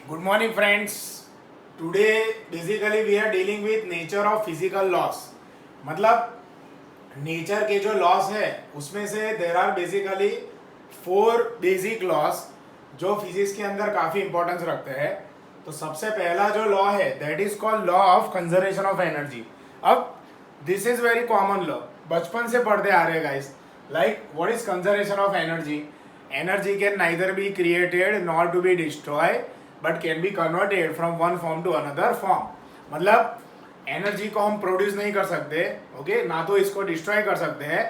Good morning, friends. Today, basically, we are dealing with nature of physical laws. मतलब nature के जो laws है उसमें से there are basically 4 basic laws जो फिजिक्स के अंदर काफ़ी इंपॉर्टेंस रखते हैं. तो सबसे पहला जो लॉ है that is called law of conservation of energy. अब this is very common law, बचपन से पढ़ते आ रहे हैं guys. Like what is conservation of energy? Energy can neither be created not to be destroy but can be converted from one form to another form. मतलब energy को हम produce नहीं कर सकते, ओके, ना तो इसको डिस्ट्रॉय कर सकते हैं,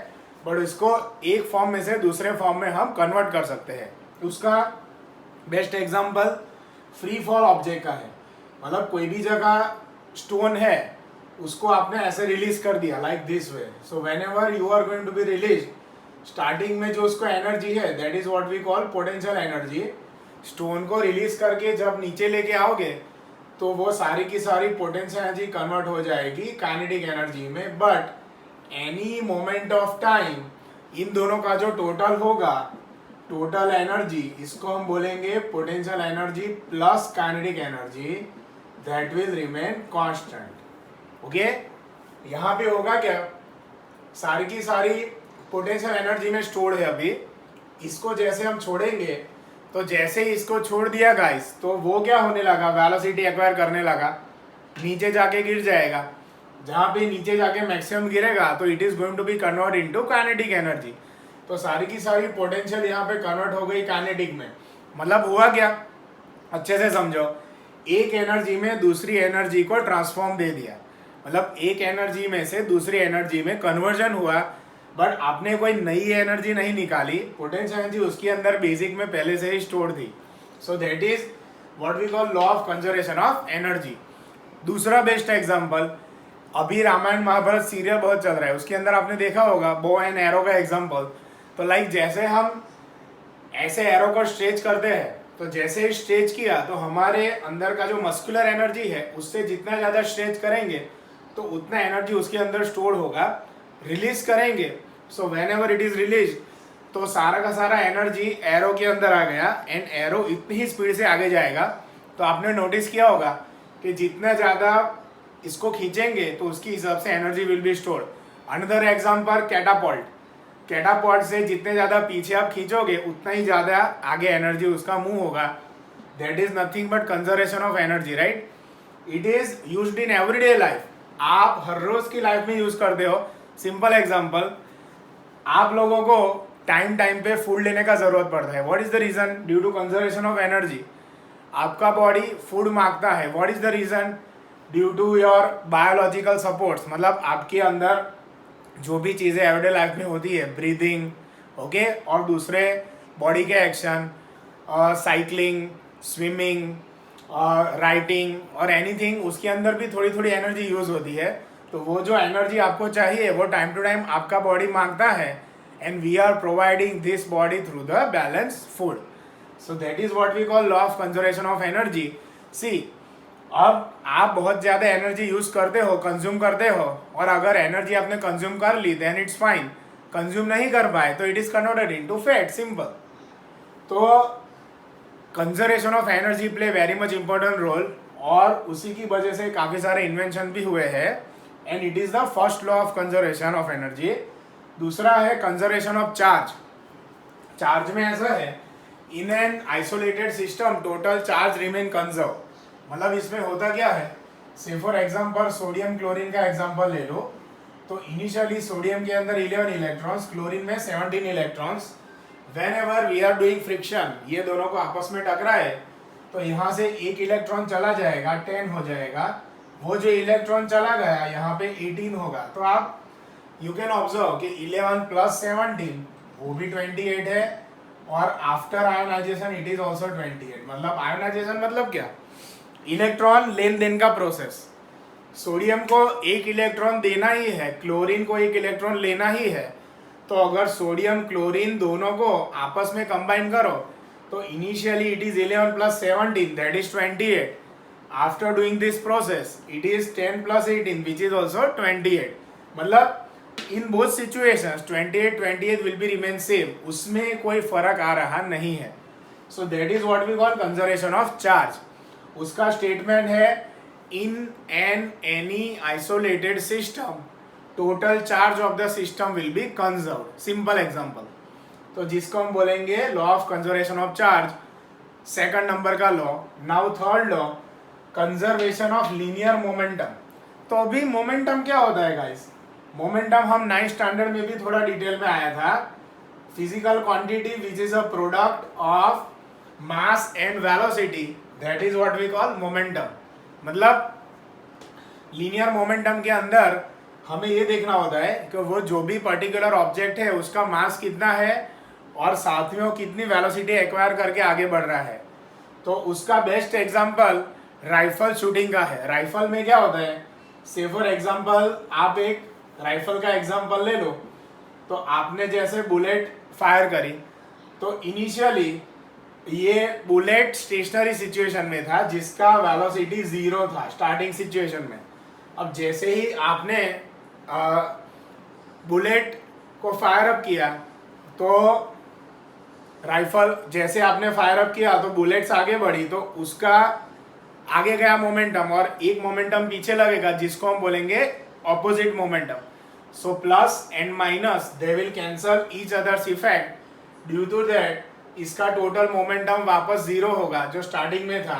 बट इसको एक फॉर्म में से दूसरे फॉर्म में हम कन्वर्ट कर सकते हैं. उसका best example free fall object का है. मतलब कोई भी जगह स्टोन है, उसको आपने ऐसे रिलीज कर दिया like this way. So whenever you are going to be release, starting में जो उसको एनर्जी है that is what we call potential energy. Stone को रिलीज करके जब नीचे लेके आओगे तो वो सारी की सारी पोटेंशियल एनर्जी कन्वर्ट हो जाएगी काइनेटिक एनर्जी में. But any moment of time in दोनों का जो टोटल होगा, टोटल एनर्जी, इसको हम बोलेंगे potential energy plus kinetic energy, that will remain constant. Okay, यहाँ पे होगा क्या, सारी की सारी पोटेंशियल एनर्जी में स्टोर्ड है अभी. इसको जैसे हम छोड़ेंगे तो जैसे ही इसको छोड़ दिया गाइस तो वो क्या होने लगा, वेलोसिटी एक्वायर करने लगा, नीचे जाके गिर जाएगा. जहाँ पे नीचे जाके मैक्सिमम गिरेगा तो it is going to be convert into kinetic energy. तो सारी की सारी पोटेंशियल यहाँ पे कन्वर्ट हो गई काइनेटिक में. मतलब हुआ क्या, अच्छे से समझो. एक एनर्जी में दूसरी एनर्जी को ट्रांसफॉर्म दे दिया. मतलब एक एनर्जी में से दूसरी एनर्जी में कन्वर्जन हुआ, बट आपने कोई नई एनर्जी नहीं निकाली. पोटेंशियल एनर्जी उसके अंदर बेसिक में पहले से ही स्टोर थी. So that is what we call law of conservation of energy. दूसरा बेस्ट एग्जांपल, अभी रामायण महाभारत सीरियल बहुत चल रहा है, उसके अंदर आपने देखा होगा बो एंड एरो का एग्जांपल. तो लाइक जैसे हम ऐसे एरो को स्ट्रेच करते हैं, तो जैसे ही स्ट्रेच किया तो हमारे अंदर का जो मस्कुलर एनर्जी है उससे जितना ज़्यादा स्ट्रेच करेंगे तो उतना एनर्जी उसके अंदर स्टोर होगा. रिलीज करेंगे, so when ever it is release, तो सारा का सारा एनर्जी एरो के अंदर आ गया एंड एरो इतनी ही स्पीड से आगे जाएगा. तो आपने नोटिस किया होगा कि जितना ज़्यादा इसको खींचेंगे तो उसके हिसाब से energy will be stored. Another example catapult. Catapult से जितने ज़्यादा पीछे आप खींचोगे उतना ही ज़्यादा आगे एनर्जी उसका मूव होगा. That is nothing but conservation of energy, right. It is used in everyday life. आप हर रोज की लाइफ में यूज करते हो. सिंपल एग्जांपल, आप लोगों को टाइम टाइम पे फूड लेने का जरूरत पड़ता है. What is the reason? Due to conservation of energy. आपका बॉडी फूड मांगता है. What is the reason? Due to your biological supports. मतलब आपके अंदर जो भी चीज़ें एवरीडे लाइफ में होती है, ब्रीदिंग, ओके, और दूसरे बॉडी के एक्शन, साइकिलिंग, स्विमिंग, राइटिंग और एनीथिंग, उसके अंदर भी थोड़ी थोड़ी एनर्जी यूज होती है. तो वो जो एनर्जी आपको चाहिए वो टाइम टू टाइम आपका बॉडी मांगता है and we are providing this body through the balance food. So that is what we call law of conservation of energy. See, अब आप बहुत ज़्यादा एनर्जी यूज करते हो, कंज्यूम करते हो, और अगर एनर्जी आपने कंज्यूम कर ली देन इट्स फाइन. कंज्यूम नहीं कर पाए तो it is converted into fat, simple. तो conservation of energy play very much important role और उसी की वजह से काफ़ी सारे इन्वेंशन भी हुए हैं and it is the first law of conservation of energy. दूसरा है कंजर्वेशन ऑफ चार्ज. चार्ज में ऐसा है, in an isolated system total charge remain conserve. मतलब इसमें होता क्या है, से फॉर एग्जांपल सोडियम क्लोरीन का एग्जांपल ले लो. तो इनिशियली सोडियम के अंदर 11 इलेक्ट्रॉन्स, क्लोरीन में 17 electrons. Whenever we are doing friction, ये दोनों को आपस में टकराए तो यहाँ से एक इलेक्ट्रॉन चला जाएगा, 10 हो जाएगा. वो जो इलेक्ट्रॉन चला गया यहाँ पे 18 होगा. तो आप यू कैन ऑब्जर्व कि 11 प्लस 17 वो भी 28 है और after ionization it is also 28. मतलब आयोनाइजेशन मतलब क्या, इलेक्ट्रॉन लेन देन का प्रोसेस. सोडियम को एक इलेक्ट्रॉन देना ही है, क्लोरीन को एक इलेक्ट्रॉन लेना ही है. तो अगर सोडियम क्लोरीन दोनों को आपस में कंबाइन करो तो initially it is 11 plus 17 that is 28. After doing this process it is 10 plus 18 which is also 28. मतलब in both situations 28 will be remain same, उसमें कोई फर्क आ रहा नहीं है. So that is what we call conservation of charge. उसका statement है in an any isolated system total charge of the system will be conserve. Simple example, तो जिसको हम बोलेंगे law of conservation of charge, second number का law. Now third law, conservation of linear momentum. तो अभी momentum क्या होता है गाइस? मोमेंटम हम 9th स्टैंडर्ड में भी थोड़ा डिटेल में आया था, physical quantity which is a product of mass and velocity, that is what we call momentum. मतलब लीनियर मोमेंटम के अंदर हमें ये देखना होता है कि वो जो भी पर्टिकुलर ऑब्जेक्ट है उसका मास कितना है और साथ में वो कितनी वेलोसिटी एक्वायर करके आगे बढ़ रहा है। तो उसका बेस्ट एग्जांपल राइफल शूटिंग का है। राइफल में क्या होता है, से फॉर एग्जांपल आप एक राइफल का एग्जांपल ले लो, तो आपने जैसे बुलेट फायर करी, तो इनिशियली ये बुलेट स्टेशनरी सिचुएशन में था जिसका वेलोसिटी 0 था स्टार्टिंग सिचुएशन में। अब जैसे ही आपने बुलेट को फायर अप किया, तो राइफल जैसे आपने फायर अप किया तो बुलेट्स आगे बढ़ी, तो उसका आगे गया मोमेंटम और एक मोमेंटम पीछे लगेगा जिसको हम बोलेंगे opposite momentum. So plus and minus they will cancel each others effect, due to that इसका टोटल मोमेंटम वापस 0 होगा जो स्टार्टिंग में था।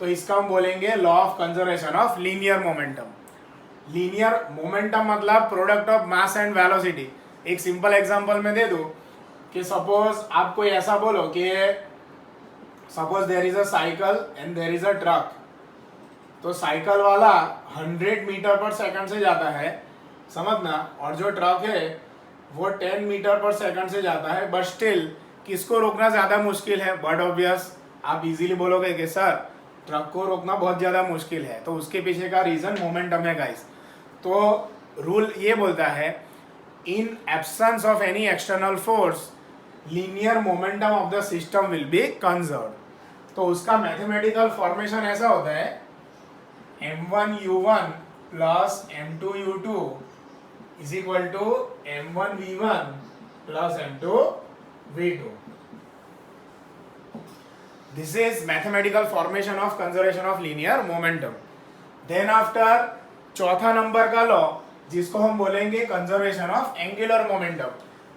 तो इसका हम बोलेंगे law of conservation of linear momentum. Linear momentum मतलब product of mass and velocity. एक सिंपल एग्जांपल में दे दो कि सपोज आप कोई ऐसा बोलो कि suppose there is a cycle and there is a truck. तो साइकिल वाला 100 मीटर पर सेकंड से जाता है, समझना, और जो ट्रक है वो 10 मीटर पर सेकंड से जाता है, बट स्टिल किसको रोकना ज़्यादा मुश्किल है? बट ऑब्वियस आप इजीली बोलोगे कि सर ट्रक को रोकना बहुत ज़्यादा मुश्किल है, तो उसके पीछे का रीज़न मोमेंटम है गाइस। तो रूल ये बोलता है in absence of any external force linear momentum of the system will be conserved. तो उसका मैथमेटिकल फॉर्मेशन ऐसा होता है m1u1 plus m2u2 is equal to m1v1 plus m2v2। This is mathematical formation of conservation of linear momentum. Then after चौथा नंबर का law जिसको हम बोलेंगे कंजर्वेशन ऑफ एंगुलर मोमेंटम।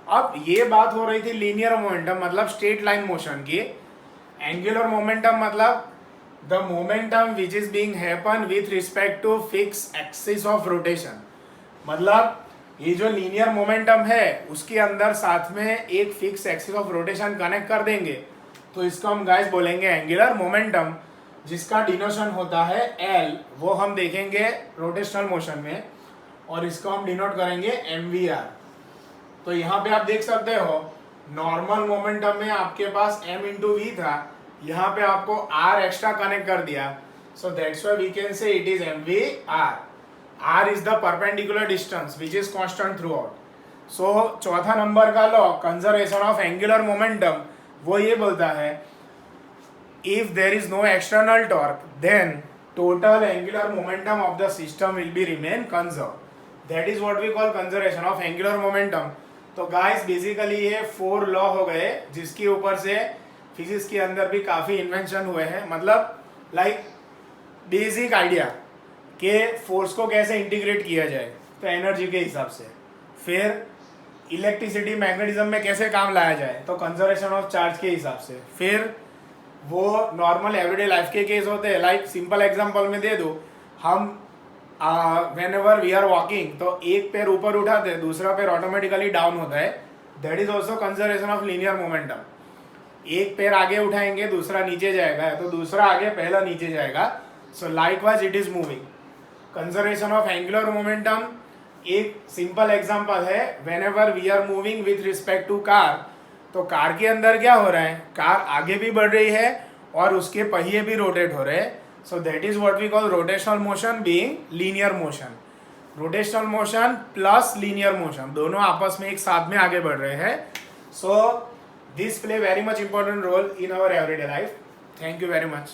अब ये बात हो रही थी लीनियर मोमेंटम मतलब स्ट्रेट लाइन मोशन की, एंगुलर मोमेंटम मतलब the momentum which is being happen with respect to fix axis of rotation. मतलब ये जो लीनियर मोमेंटम है उसके अंदर साथ में एक fix axis of rotation connect कर देंगे, तो इसको हम गाइस बोलेंगे एंगुलर मोमेंटम, जिसका डिनोशन होता है L, वो हम देखेंगे रोटेशनल मोशन में, और इसको हम डिनोट करेंगे mvr। तो यहाँ पे आप देख सकते हो नॉर्मल मोमेंटम में आपके पास m इंटू वी था, यहाँ पे आपको r एक्स्ट्रा कनेक्ट कर दिया, so that's why we can say it is mvr। r is the perpendicular distance which is constant throughout. सो चौथा नंबर का law conservation of angular momentum वो ये बोलता है if there is no external torque then total angular momentum of the system will be remain conserved. That is what we call conservation of angular momentum. तो guys basically ये 4 law हो गए जिसके ऊपर से फिजिक्स के अंदर भी काफ़ी इन्वेंशन हुए हैं। मतलब लाइक बेसिक आइडिया कि फोर्स को कैसे इंटीग्रेट किया जाए तो एनर्जी के हिसाब से, फिर इलेक्ट्रिसिटी मैग्नेटिज्म में कैसे काम लाया जाए तो कंजर्वेशन ऑफ चार्ज के हिसाब से, फिर वो नॉर्मल एवरीडे लाइफ के केस होते हैं। लाइक सिंपल एग्जांपल में दे दो, हम whenever we are walking तो एक पैर ऊपर उठाते हैं दूसरा पैर ऑटोमेटिकली डाउन होता है, that is also conservation of linear momentum. एक पैर आगे उठाएंगे दूसरा नीचे जाएगा, तो दूसरा आगे पहला नीचे जाएगा, so likewise it is moving. Conservation of angular momentum एक सिंपल एग्जांपल है, whenever we are moving with respect to car, तो कार के अंदर क्या हो रहा है, कार आगे भी बढ़ रही है और उसके पहिए भी रोटेट हो रहे हैं, so that is what we call rotational motion being linear motion. Rotational motion plus linear motion दोनों आपस में एक साथ में आगे बढ़ रहे हैं। So this play very much important role in our everyday life. Thank you very much.